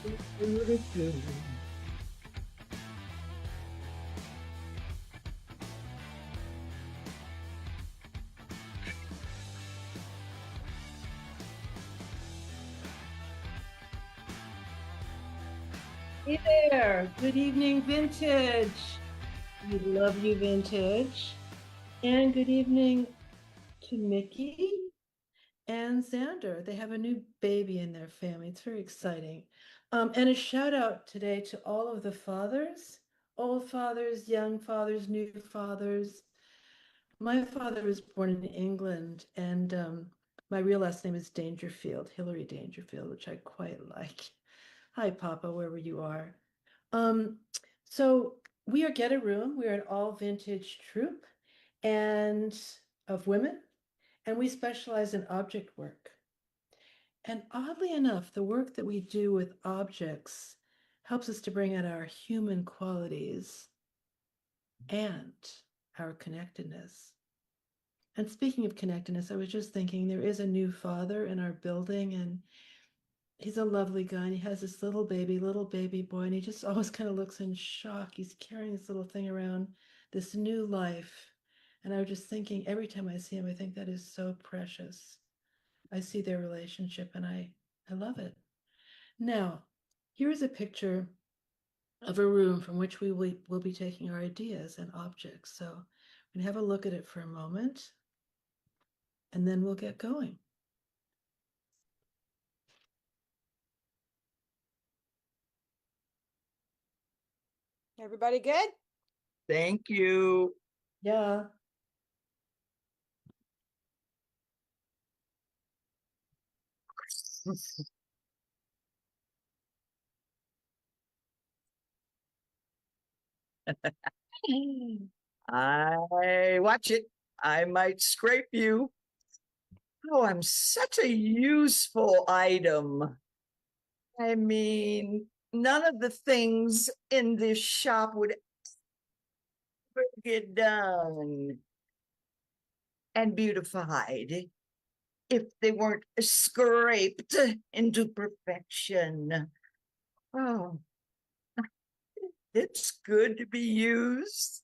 Hey there. Good evening, Vintage. We love you, Vintage. And good evening to Mickey and Xander. They have a new baby in their family. It's very exciting. And a shout out today to all of the fathers, old fathers, young fathers, new fathers. My father was born in England, and my real last name is Dangerfield, Hillary Dangerfield, which I quite like. Hi, Papa, wherever you are. Um, so we are Get a Room. We are an all vintage troupe and of women, and we specialize in object work. And oddly enough, the work that we do with objects helps us to bring out our human qualities and our connectedness. And speaking of connectedness, I was just thinking there is a new father in our building, and he's a lovely guy. And he has this little baby boy, and he just always kind of looks in shock. He's carrying this little thing around, this new life. And I was just thinking, every time I see him, I think that is so precious. I see their relationship, and I love it. Now, here is a picture of a room from which will be taking our ideas and objects. So we're going to have a look at it for a moment, and then we'll get going. Everybody good? Thank you. Yeah. I watch it. I might scrape you. Oh, I'm such a useful item. I mean, none of the things in this shop would ever get done and beautified if they weren't scraped into perfection. Oh, it's good to be used.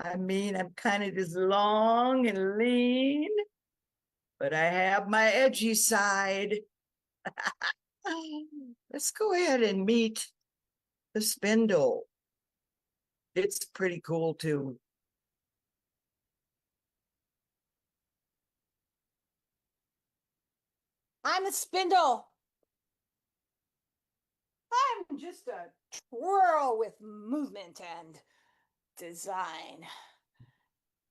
I mean, I'm kind of just long and lean, but I have my edgy side. Let's go ahead and meet the spindle. It's pretty cool too. I'm a spindle. I'm just a twirl with movement and design.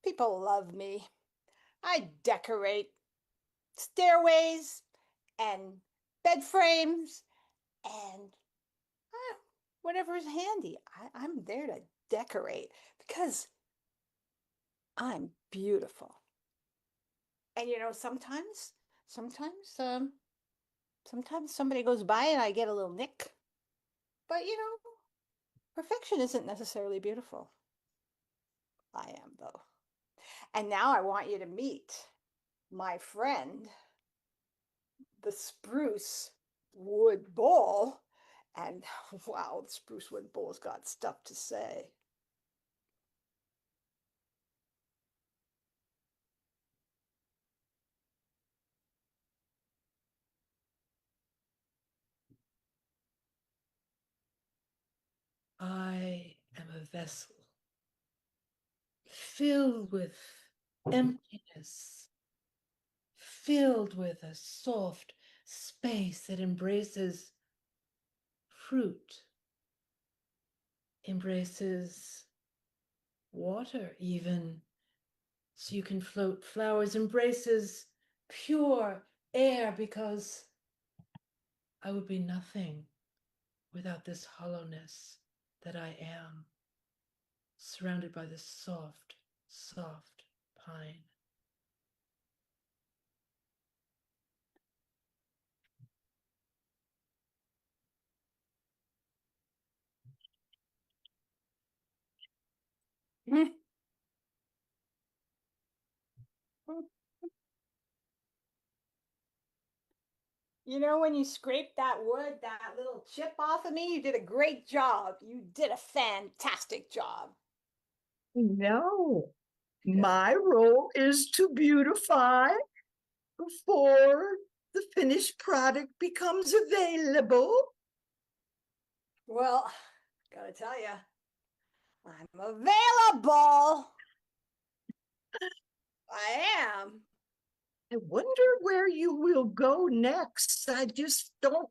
People love me. I decorate stairways and bed frames and uh, whatever is handy. I'm there to decorate because I'm beautiful. And sometimes, sometimes somebody goes by and I get a little nick. But perfection isn't necessarily beautiful. I am, though. And now I want you to meet my friend, the spruce wood bowl. And wow, the spruce wood bowl's got stuff to say. I am a vessel filled with emptiness, filled with a soft space that embraces fruit, embraces water, even so you can float flowers, embraces pure air, because I would be nothing without this hollowness that I am, surrounded by this soft, soft pine. You know, when you scraped that wood, that little chip off of me, you did a great job. You did a fantastic job. No, Good. my role is to beautify before the finished product becomes available. Well, gotta tell you, I'm available. I am. I wonder where you will go next. I just don't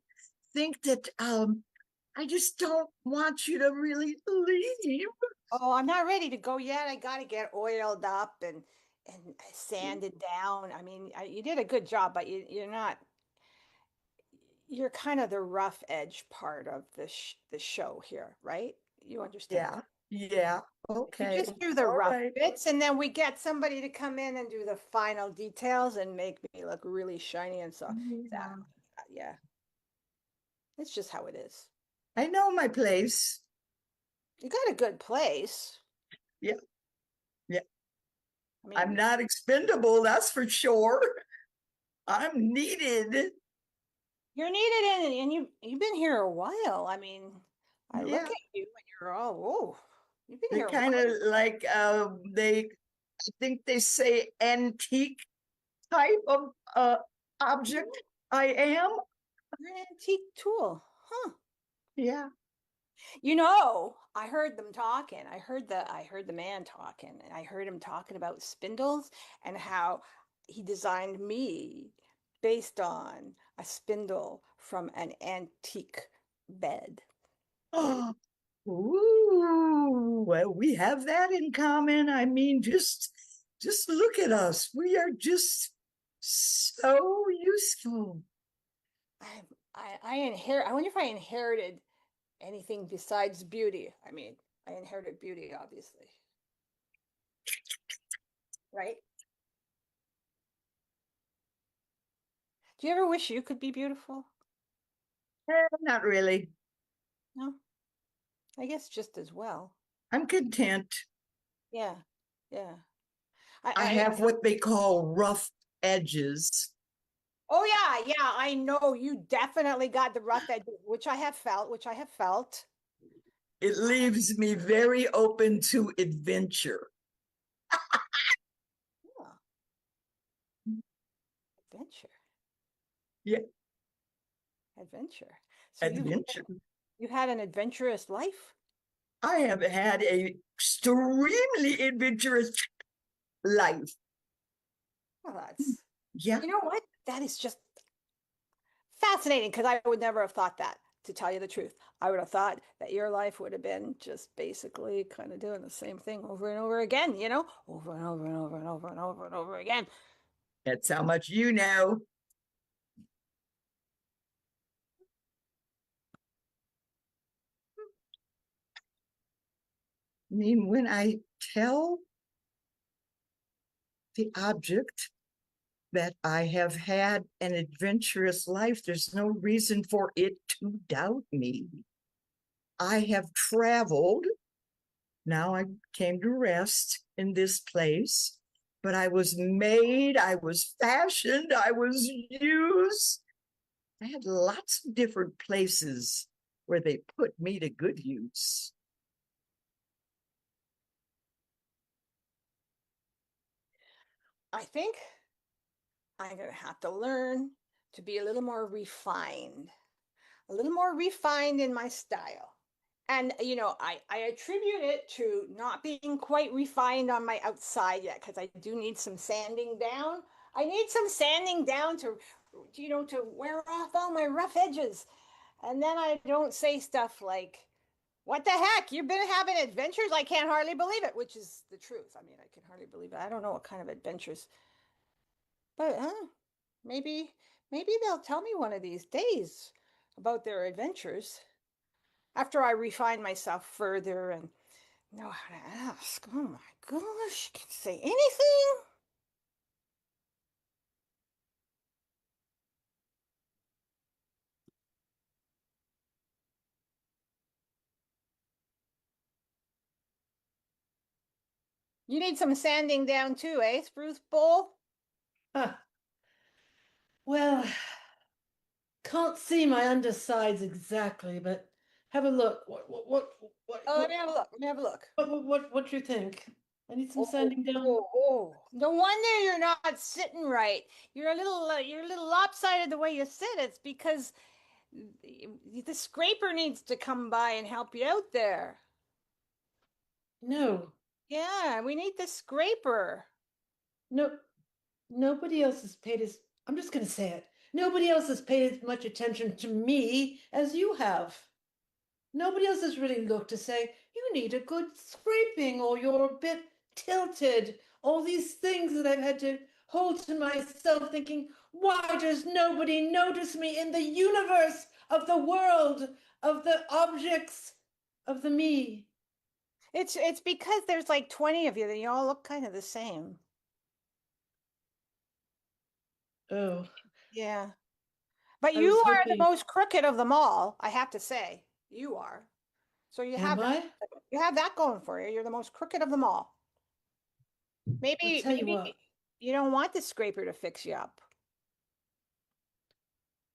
think that I just don't want you to really leave. Oh, I'm not ready to go yet. I gotta get oiled up and sanded down. I mean, you did a good job, but you're not. You're kind of the rough edge part of the show here, right? You understand Yeah, that? yeah, You okay, just do the all rough right. bits, and then we get somebody to come in and do the final details and make me look really shiny and so that, Yeah. yeah, it's just how it is. I know my place. You got a good place. Yeah, yeah. I I'm mean, not expendable, that's for sure. I'm needed. you're needed in, and you've been here a while. I mean, I look Yeah, at you and you're all, whoa, you've been they here a kind while. of like I think they say antique type of object. Mhm. I am. You're an antique tool, huh? Yeah. You know, I heard them talking. I heard the man talking, and I heard him talking about spindles and how he designed me based on a spindle from an antique bed. Oh, ooh, well, we have that in common. I mean, just look at us. We are just so useful. I I wonder if I inherited anything besides beauty. I mean, I inherited beauty, obviously, right? Do you ever wish you could be beautiful? Not really. No, I guess just as well. I'm content. Yeah, yeah. I have what they call rough edges. Oh yeah, yeah, I know you definitely got the rough edge, which I have felt. It leaves me very open to adventure. Yeah, adventure, Yeah, adventure. So adventure. you had an adventurous life? I have had a extremely adventurous life. Well, that's Yeah, you know what? That is just fascinating because I would never have thought that, to tell you the truth. I would have thought that your life would have been just basically kind of doing the same thing over and over again, you know, over and over and over and over and over and over again. that's how much you know. I mean, when I tell the object that I have had an adventurous life, there's no reason for it to doubt me. I have traveled. Now I came to rest in this place, but I was made, I was fashioned, I was used. I had lots of different places where they put me to good use. I think I'm going to have to learn to be a little more refined in my style. And, you know, I attribute it to not being quite refined on my outside yet, because I do need some sanding down. I need some sanding down you know, to wear off all my rough edges. And then I don't say stuff like, what the heck? You've been having adventures? I can't hardly believe it, which is the truth. I mean, I can hardly believe it. I don't know what kind of adventures, but maybe maybe they'll tell me one of these days about their adventures after I refine myself further and know how to ask. Oh my gosh, can say anything? You need some sanding down too, eh, Spruce Bull? Huh. Well, Can't see my undersides exactly, but have a look. Oh, let me have a look. Let me have a look. What do you think? I need some Oh, sanding down. oh. No wonder you're not sitting right. You're a little lopsided the way you sit. It's because the scraper needs to come by and help you out there. No, Yeah, we need the scraper. no, nobody else has paid as, I'm just going to say it. Nobody else has paid as much attention to me as you have. Nobody else has really looked to say, you need a good scraping or you're a bit tilted. All these things that I've had to hold to myself, thinking, why does nobody notice me in the universe of the world, of the objects, of the me? It's because there's like 20 of you that you all look kind of the same. Oh, Yeah. But I you was are the hoping, most crooked of them all, I have to say. You are. So am I? you have that going for you. You're the most crooked of them all. I'll tell you Maybe what, you don't want the scraper to fix you up.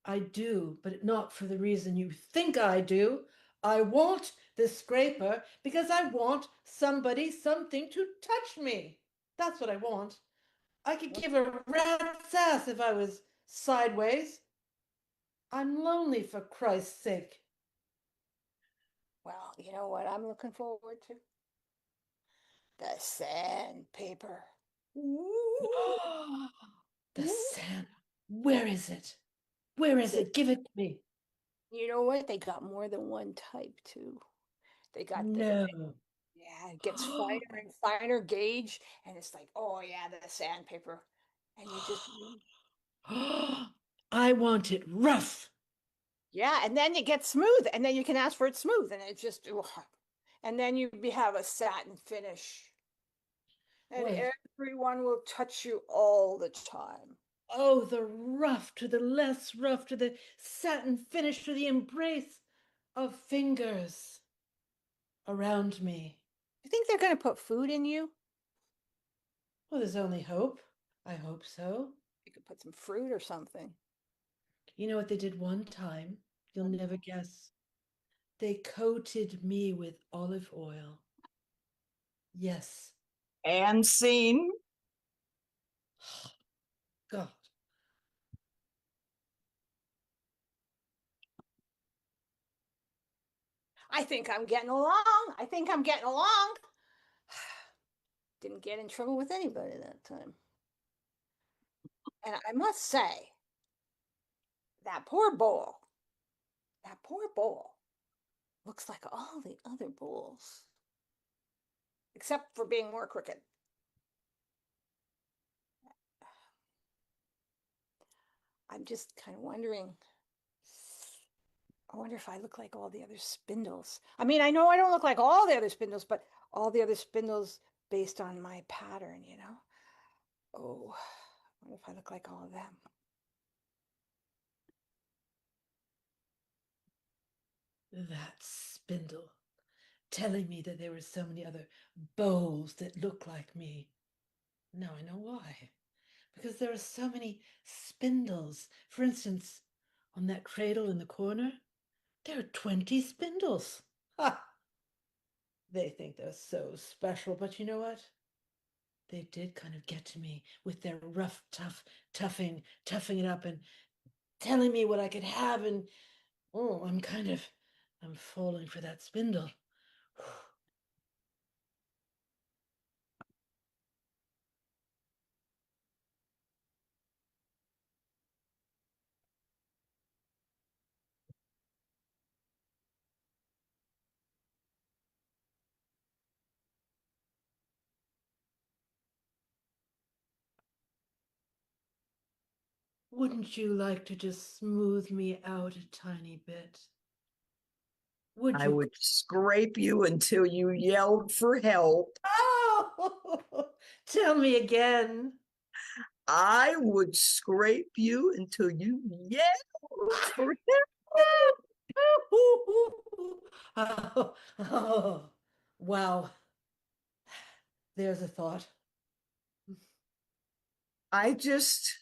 I do, but not for the reason you think I do. I want the scraper because I want somebody, something to touch me. That's what I want. I could give a rat's ass if I was sideways. I'm lonely for Christ's sake. Well, you know what I'm looking forward to? The sandpaper. Ooh. The Ooh. sand. Where is it? Where is The- it? Give it to me. You know what? They got more than one type too. They got the No. Yeah, it gets finer and finer gauge, and it's like, oh yeah, the sandpaper. And you just I want it rough. Yeah, and then it gets smooth, and then you can ask for it smooth, and it just ugh. And then have a satin finish, and What? everyone will touch you all the time. Oh, the rough to the less rough to the satin finish to the embrace of fingers around me. You think they're going to put food in you? Well, there's only hope. I hope so. You could put some fruit or something. You know what they did one time? You'll Um, never guess. They coated me with olive oil. Yes. And scene. God. I think I'm getting along. I think I'm getting along. Didn't get in trouble with anybody that time. And I must say, that poor bowl, that poor bowl looks like all the other bowls, except for being more crooked. I'm just kind of wondering. I wonder if I look like all the other spindles. I mean, I know I don't look like all the other spindles, but all the other spindles based on my pattern, you know? Oh, I wonder if I look like all of them. That spindle telling me that there were so many other bowls that look like me. Now I know why. Because there are so many spindles. For instance, on that cradle in the corner, there are 20 spindles. Ha! They think they're so special, but you know what? They did kind of get to me with their rough, toughing it up and telling me what I could have. And oh, I'm falling for that spindle. Wouldn't you like to just smooth me out a tiny bit? Would I you? would scrape you until you yelled for help. Oh, tell me again. I would scrape you until you yelled for help. Oh, oh, wow. There's a thought. I just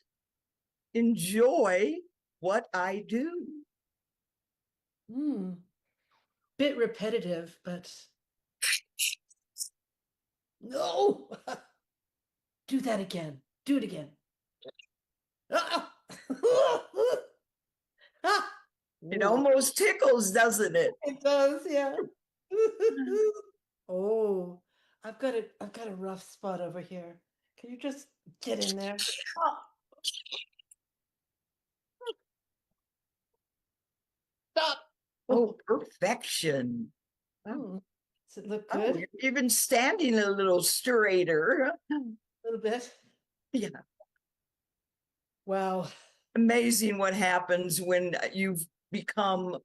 enjoy what I do. Hmm. Bit repetitive, but no. Do that again. Do it again. Ah! Ah! It Ooh, almost tickles, doesn't it? it does, yeah. Oh, I've got a rough spot over here. Can you just get in there? Ah, stop. Oh, Oh, perfection. Oh, hmm. Does it look oh, good? you're even standing a little straighter. A little bit. Yeah, Wow. amazing what happens when you've become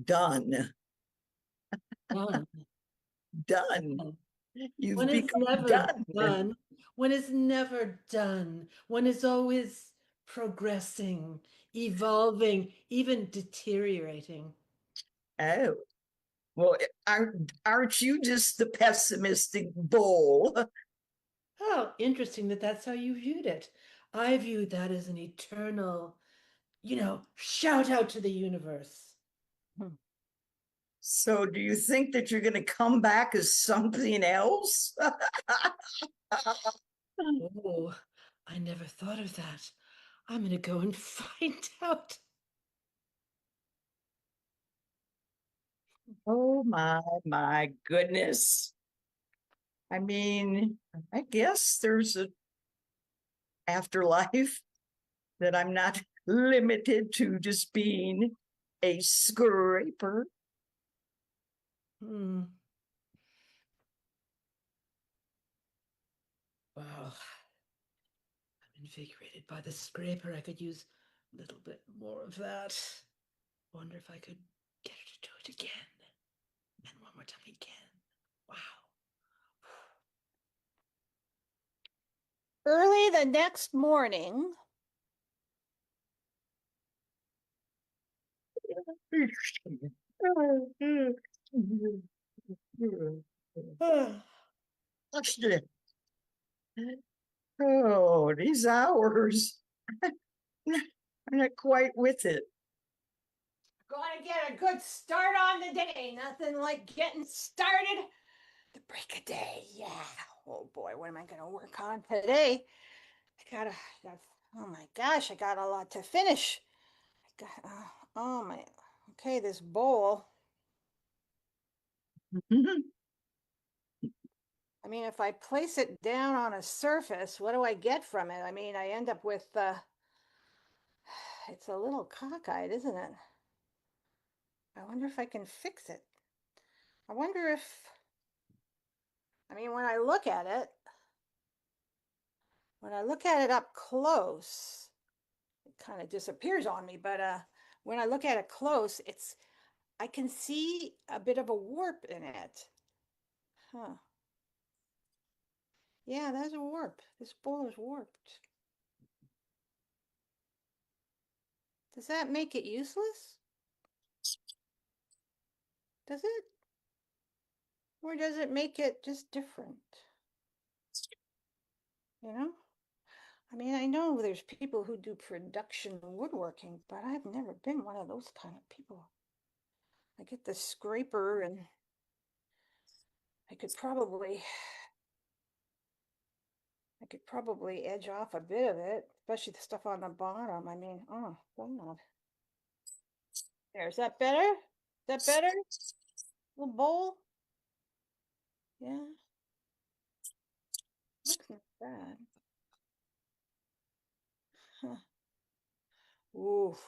done. Done. Done. Done. You've One is become never done. done. One is never done. One is always progressing, evolving, even deteriorating. Oh, well, aren't you just the pessimistic bull? Oh, interesting that that's how you viewed it. I viewed that as an eternal, shout out to the universe. Hmm. So do you think that you're going to come back as something else? Oh, I never thought of that. I'm gonna go and find out. Oh my goodness. I mean, I guess there's a afterlife that I'm not limited to just being a scraper. Hmm. Wow. I'm invigorated by the scraper. I could use a little bit more of that. Wonder if I could get her to do it again. And one more time again. Wow. Early the next morning, Oh, these hours. I'm not quite with it. going to get a good start on the day. Nothing like getting started. The break of day. Yeah. Oh boy, what am I going to work on today? I got, oh my gosh, I got a lot to finish. I got, oh my, okay, this bowl. I mean, if I place it down on a surface, what do I get from it? I mean, I end up with, it's a little cockeyed, isn't it? I wonder if I can fix it. I wonder if, I mean, when I look at it up close, it kind of disappears on me, but when I look at it close, I can see a bit of a warp in it. Huh. Yeah, there's a warp. This bowl is warped. Does that make it useless? Does it? Or does it make it just different? You know? I mean, I know there's people who do production woodworking, but I've never been one of those kind of people. I get the scraper and I could probably I could probably edge off a bit of it, especially the stuff on the bottom. I mean, oh, God. There, is that better? Is that better? Little bowl? Yeah, looks not bad. Huh. Oof.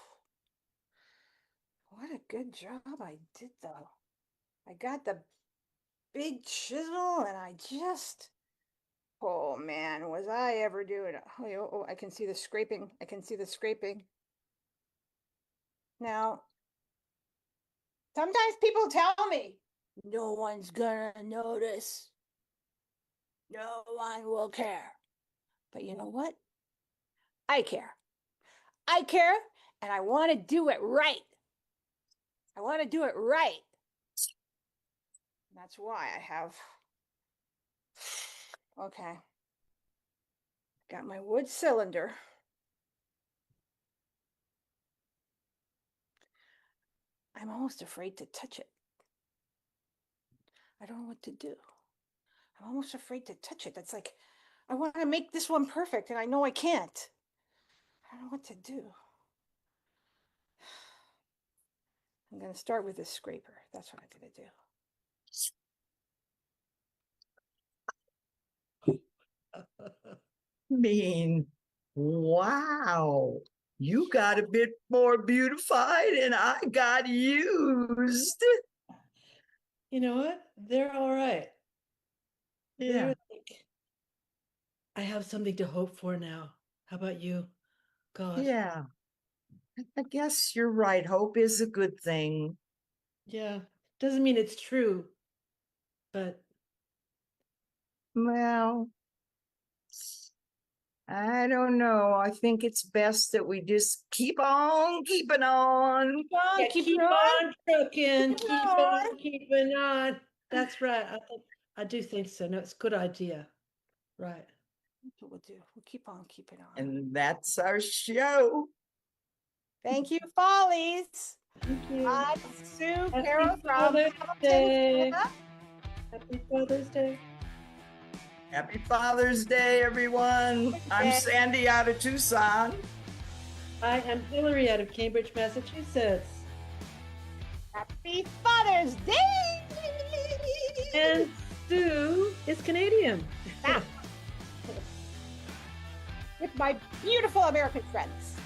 What a good job I did, though. I got the big chisel and oh man, was I ever doing it? Oh, I can see the scraping. I can see the scraping. Now, sometimes people tell me, no one's gonna notice. No one will care. But you know what? I care. I care, and I want to do it right. I want to do it right. That's why I have. Okay. Got my wood cylinder. I'm almost afraid to touch it. I don't know what to do. I'm almost afraid to touch it. That's like, I want to make this one perfect, and I know I can't. I don't know what to do. I'm going to start with this scraper. That's what I'm going to do. Mean, wow. You got a bit more beautified and I got used. You know what? They're all right. Yeah. They're like, I have something to hope for now. How about you? God. Yeah. I guess you're right. Hope is a good thing. Yeah. Doesn't mean it's true, but Well, I don't know. I think it's best that we just keep on keeping on. yeah, Keep keep it on. on trucking, Keep it keep on. on keeping on. That's right. I do think so. No, it's a good idea. Right. That's what we'll do. We'll keep on keeping on. And that's our show. Thank you, Follies. Thank you. I'm Sue Happy Carroll from Father's Hamilton, Day. Canada. Happy Father's Day. Happy Father's Day, everyone. I'm Day. Sandy out of Tucson. I am Hillary out of Cambridge, Massachusetts. Happy Father's Day. And Sue is Canadian. Ah. With my beautiful American friends.